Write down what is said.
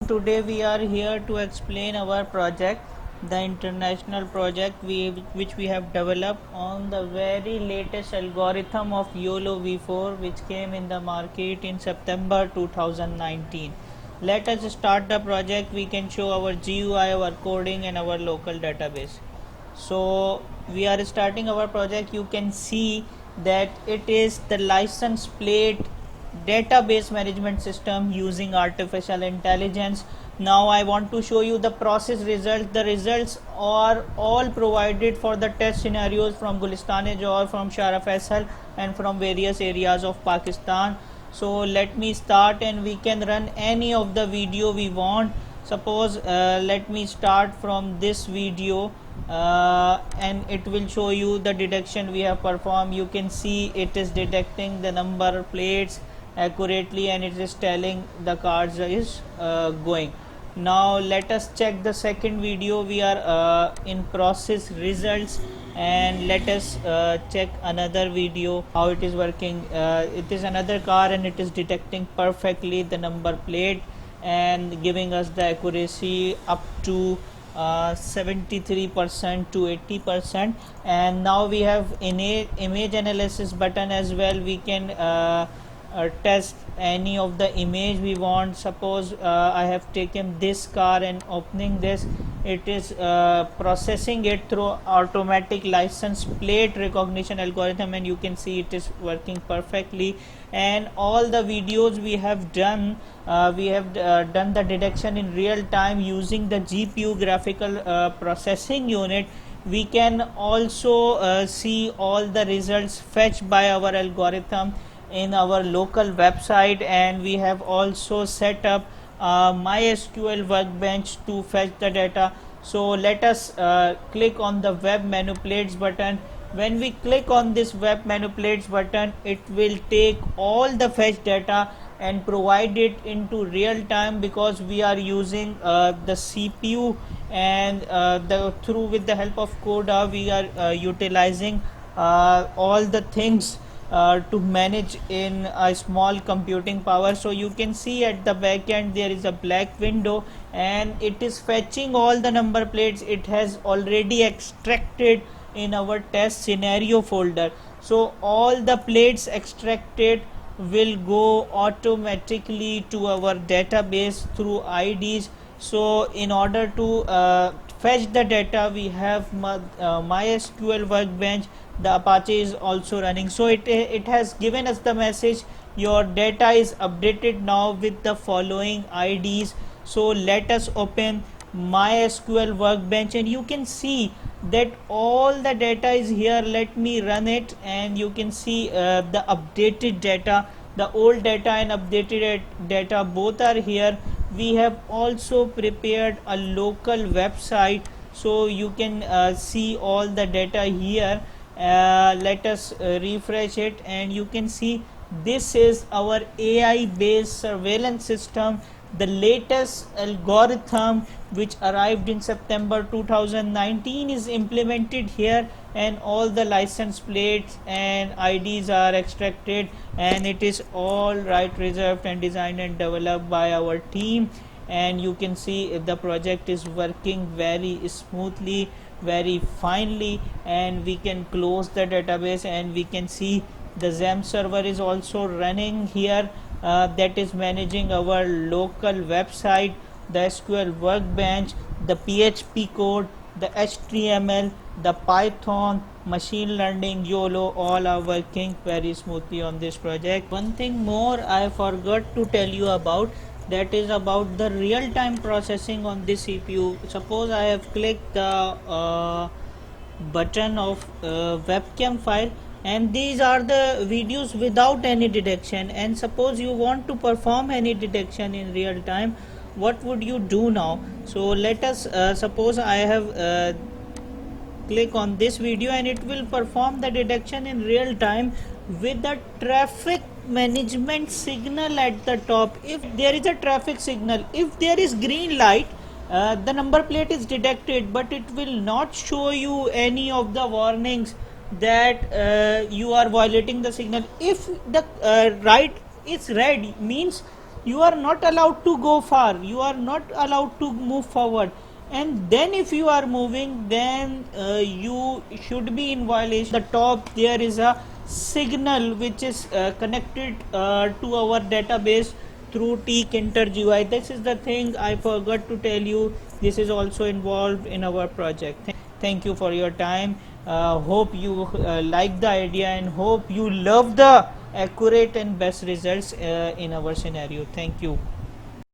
today we are here to explain our project, the international project which we have developed on the very latest algorithm of YOLO v4 which came in the market in September 2019. Let us start the project. We can show our GUI, our coding and our local database. So we are starting our project. You can see that it is the license plate database management system using artificial intelligence. Now I want to show you the process results. The results are all provided for the test scenarios from Gulistan-e-Johar, from Shara Faisal and from various areas of Pakistan. So let me start and we can run any of the video we want. Suppose let me start from this video and it will show you the detection we have performed. You can see it is detecting the number plates accurately and it is telling the cards is going. Now let us check the second video. We are in process results, and let us check another video how it is working. It is another car and it is detecting perfectly the number plate and giving us the accuracy up to 73% to 80%. And now we have image analysis button as well. We can test any of the image we want. Suppose I have taken this car and opening this, it is processing it through automatic license plate recognition algorithm, and you can see it is working perfectly. And all the videos we have done, done the detection in real time using the GPU graphical processing unit. We can also see all the results fetched by our algorithm in our local website, and we have also set up MySQL workbench to fetch the data. So let us click on the web manipulates button. When we click on this web manipulates button, it will take all the fetch data and provide it into real time, because we are using the CPU and with the help of CODA we are utilizing all the things to manage in a small computing power. So you can see at the back end there is a black window and it is fetching all the number plates. It has already extracted in our test scenario folder. So all the plates extracted will go automatically to our database through IDs. So in order to fetch the data, we have MySQL workbench. The Apache is also running. So it has given us the message, your data is updated now with the following IDs. So let us open MySQL workbench and you can see that all the data is here. Let me run it and you can see the updated data, the old data and updated data both are here. We have also prepared a local website, so you can see all the data here. Let us refresh it and you can see this is our AI based surveillance system, the latest algorithm which arrived in September 2019 is implemented here, and all the license plates and IDs are extracted, and it is all right reserved and designed and developed by our team. And you can see the project is working very smoothly, very finely, and we can close the database and we can see the XAMPP server is also running here, that is managing our local website, the SQL workbench, the PHP code, the HTML, the Python, machine learning, YOLO, all are working very smoothly on this project. One thing more I forgot to tell you about, that is about the real-time processing on this CPU. Suppose I have clicked the button of webcam file, and these are the videos without any detection, and suppose you want to perform any detection in real time, what would you do now? So let us suppose I have click on this video and it will perform the detection in real time with the traffic management signal at the top. If there is a traffic signal, if there is green light, the number plate is detected, but it will not show you any of the warnings that you are violating the signal. If the right is red, means you are not allowed to go far, you are not allowed to move forward. And then if you are moving, then you should be in violation. The top there is a signal which is connected to our database through tkinter GUI. This is the thing I forgot to tell you. This is also involved in our project. Thank you for your time. Hope you like the idea, and hope you love the accurate and best results in our scenario. Thank you.